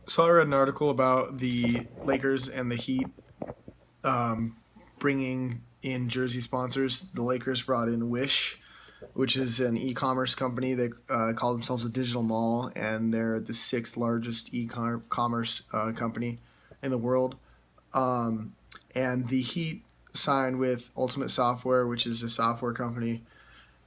So I read an article about the Lakers and the Heat um, bringing in jersey sponsors. The Lakers brought in Wish, which is an e-commerce company. They call themselves a digital mall, and they're the sixth largest e-commerce company in the world. Um, and the Heat signed with Ultimate Software, which is a software company.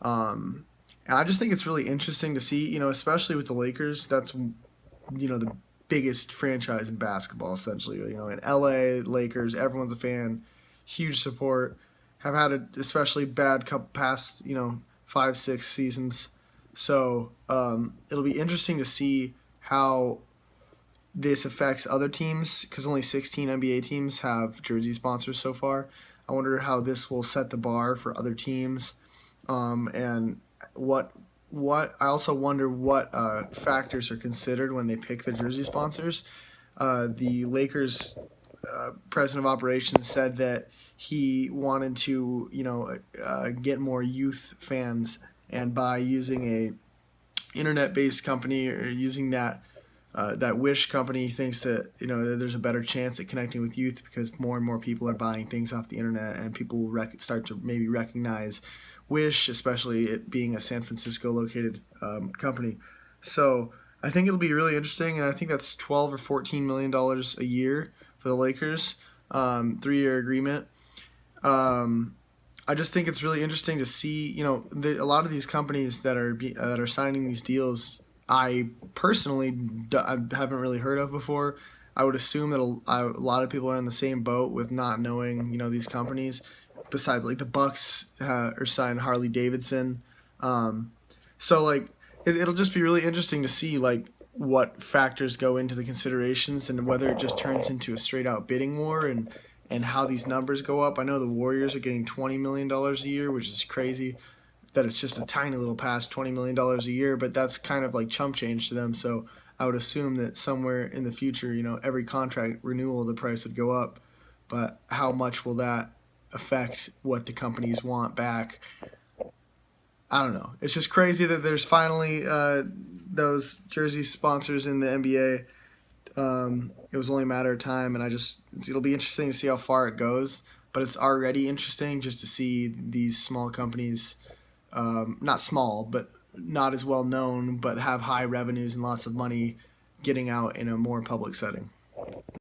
Um, and I just think it's really interesting to see, especially with the Lakers. That's the biggest franchise in basketball, essentially. In LA, Lakers, everyone's a fan, huge support. Have had a especially bad couple past, 5, 6 seasons. So it'll be interesting to see how this affects other teams because only 16 NBA teams have jersey sponsors so far. I wonder how this will set the bar for other teams, and what I also wonder what factors are considered when they pick the jersey sponsors. The Lakers president of operations said that he wanted to get more youth fans, and by using a internet based company or using that Wish company, he thinks that that there's a better chance at connecting with youth because more and more people are buying things off the internet, and people will start to maybe recognize Wish, especially it being a San Francisco located company. So I think it'll be really interesting, and I think that's $12 or $14 million a year for the Lakers, 3-year agreement. I just think it's really interesting to see. A lot of these companies that are signing these deals, I personally I haven't really heard of before. I would assume that a lot of people are in the same boat with not knowing, these companies. Besides, like the Bucks are signed Harley Davidson, so like it'll just be really interesting to see like what factors go into the considerations and whether it just turns into a straight out bidding war and how these numbers go up. I know the Warriors are getting $20 million a year, which is crazy. That it's just a tiny little patch, $20 million a year, but that's kind of like chump change to them. So I would assume that somewhere in the future, every contract renewal, the price would go up. But how much will that affect what the companies want back? I don't know. It's just crazy that there's finally those jersey sponsors in the NBA. It was only a matter of time, and it'll be interesting to see how far it goes. But it's already interesting just to see these small companies, not small, but not as well known, but have high revenues and lots of money getting out in a more public setting.